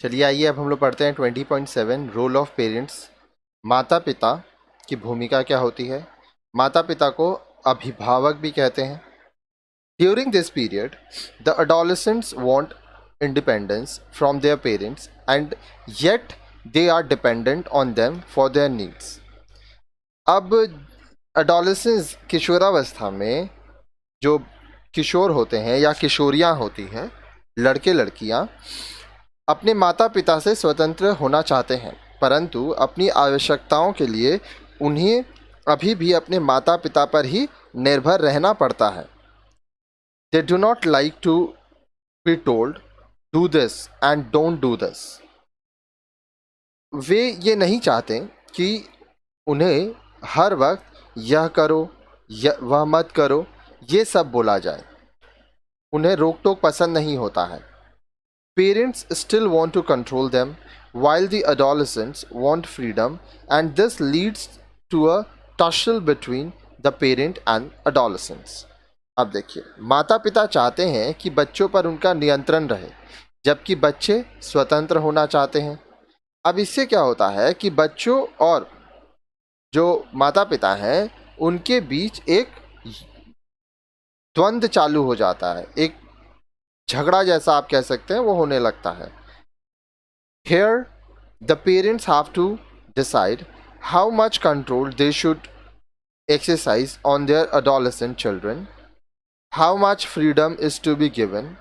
चलिए आइए अब हम लोग पढ़ते हैं 20.7 रोल ऑफ पेरेंट्स। माता पिता की भूमिका क्या होती है। माता पिता को अभिभावक भी कहते हैं। During this period the adolescents want independence from their parents and yet they are dependent on them for their needs. अब अडोलेसेंस किशोरावस्था में जो किशोर होते हैं या किशोरियां होती हैं, लड़के लड़कियां अपने माता पिता से स्वतंत्र होना चाहते हैं, परंतु अपनी आवश्यकताओं के लिए उन्हें अभी भी अपने माता पिता पर ही निर्भर रहना पड़ता है। They do not like to be told do this and don't do this. वे ये नहीं चाहते कि उन्हें हर वक्त यह करो वह मत करो ये सब बोला जाए। उन्हें रोक टोक पसंद नहीं होता है। Parents still want to control them, while the adolescents want freedom, and this leads to a tussle between the parent and adolescents. अब देखिए, माता पिता चाहते हैं कि बच्चों पर उनका नियंत्रण रहे, जबकि बच्चे स्वतंत्र होना चाहते हैं। अब इससे क्या होता है कि बच्चों और जो माता पिता हैं उनके बीच एक द्वंद्व चालू हो जाता है, एक झगड़ा जैसा आप कह सकते हैं वो होने लगता है। Here the parents have to decide how much control they should exercise on their adolescent children, how much freedom is to be given,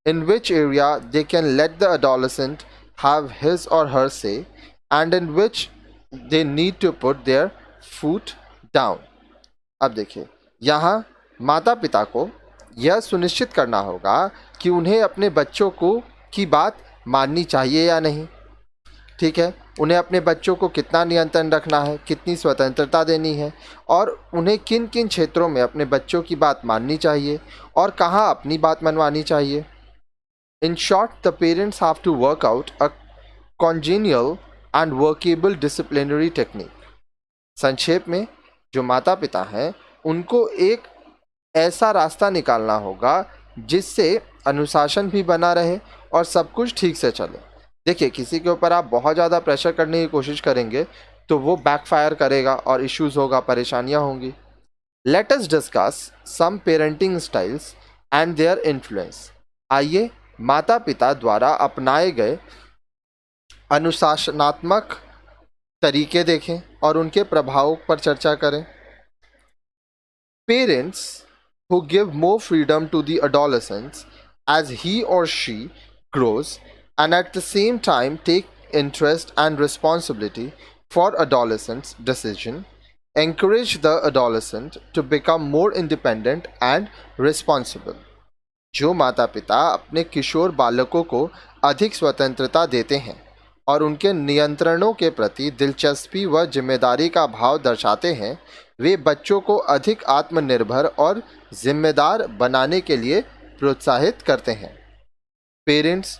in which area they can let the adolescent have his or her say, and in which they need to put their foot down. अब देखिए, यहाँ माता पिता को यह सुनिश्चित करना होगा कि उन्हें अपने बच्चों को की बात माननी चाहिए या नहीं। ठीक है, उन्हें अपने बच्चों को कितना नियंत्रण रखना है, कितनी स्वतंत्रता देनी है, और उन्हें किन किन क्षेत्रों में अपने बच्चों की बात माननी चाहिए और कहाँ अपनी बात मनवानी चाहिए। In short the parents have to work out a congenial and workable disciplinary technique. संक्षेप में जो माता पिता हैं उनको एक ऐसा रास्ता निकालना होगा जिससे अनुशासन भी बना रहे और सब कुछ ठीक से चले। देखिए, किसी के ऊपर आप बहुत ज़्यादा प्रेशर करने की कोशिश करेंगे तो वो बैकफायर करेगा और इश्यूज होगा, परेशानियां होंगी। Let us discuss some parenting styles and their influence. आइए माता पिता द्वारा अपनाए गए अनुशासनात्मक तरीके देखें और उनके प्रभाव पर चर्चा करें। Parents who give more freedom to the adolescents as he or she grows and at the same time take interest and responsibility for adolescents' decision encourage the adolescent to become more independent and responsible. जो माता पिता अपने किशोर बालकों को अधिक स्वतंत्रता देते हैं और उनके नियंत्रणों के प्रति दिलचस्पी व जिम्मेदारी का भाव दर्शाते हैं, वे बच्चों को अधिक आत्मनिर्भर और जिम्मेदार बनाने के लिए प्रोत्साहित करते हैं। Parents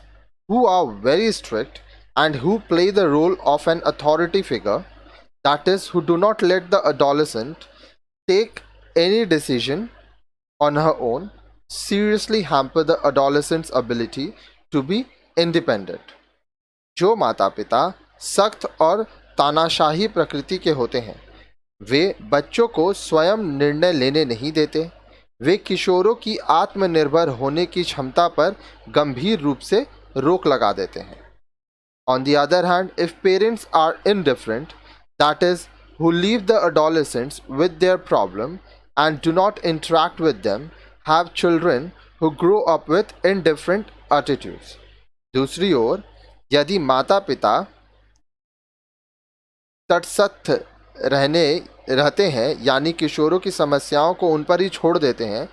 who are very strict and who play the role of an authority figure, that is, who do not let the adolescent take any decision on her own, seriously hamper the adolescent's ability to be independent. जो माता पिता सख्त और तानाशाही प्रकृति के होते हैं वे बच्चों को स्वयं निर्णय लेने नहीं देते। वे किशोरों की आत्मनिर्भर होने की क्षमता पर गंभीर रूप से रोक लगा देते हैं। On the other hand, if parents are indifferent, that is, who leave the adolescents with their problem and do not interact with them, have children who grow up with indifferent attitudes. दूसरी ओर यदि माता पिता तटस्थ रहते हैं, यानी किशोरों की समस्याओं को उन पर ही छोड़ देते हैं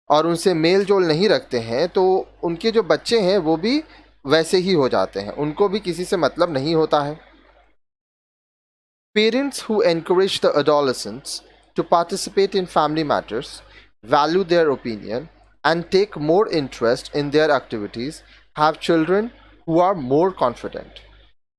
और उनसे मेल जोल नहीं रखते हैं, तो उनके जो बच्चे हैं वो भी वैसे ही हो जाते हैं, उनको भी किसी से मतलब नहीं होता है। Parents who encourage the adolescents to participate in family matters, value their opinion and take more interest in their activities have children who are more confident.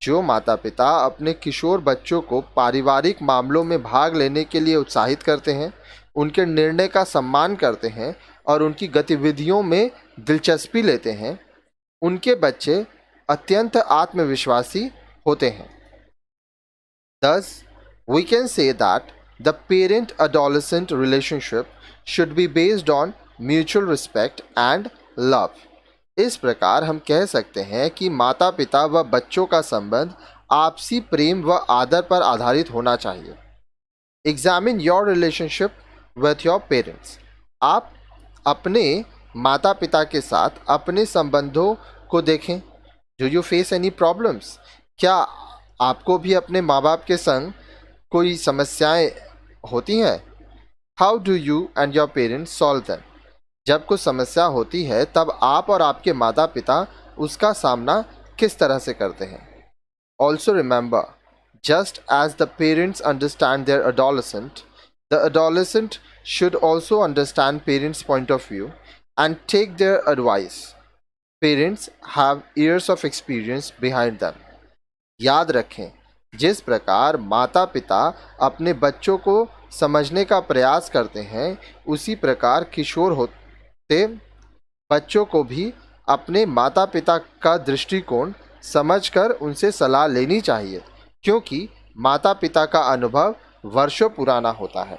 जो माता पिता अपने किशोर बच्चों को पारिवारिक मामलों में भाग लेने के लिए उत्साहित करते हैं, उनके निर्णय का सम्मान करते हैं और उनकी गतिविधियों में दिलचस्पी लेते हैं, उनके बच्चे अत्यंत आत्मविश्वासी होते हैं। Thus, we can say that the parent adolescent relationship should be based on mutual respect and love. इस प्रकार हम कह सकते हैं कि माता पिता व बच्चों का संबंध आपसी प्रेम व आदर पर आधारित होना चाहिए। Examine your relationship with your parents. आप अपने माता पिता के साथ अपने संबंधों को देखें। Do you face any problems? क्या आपको भी अपने माँ बाप के संग कोई समस्याएं होती हैं? How do you and your parents solve them? जब कुछ समस्या होती है तब आप और आपके माता पिता उसका सामना किस तरह से करते हैं? Also remember, just as the parents understand their adolescent, the adolescent should also understand parents' point of view and take their advice. Parents have years of experience behind them. याद रखें, जिस प्रकार माता पिता अपने बच्चों को समझने का प्रयास करते हैं, उसी प्रकार किशोर होते बच्चों को भी अपने माता पिता का दृष्टिकोण समझकर उनसे सलाह लेनी चाहिए, क्योंकि माता पिता का अनुभव वर्षों पुराना होता है।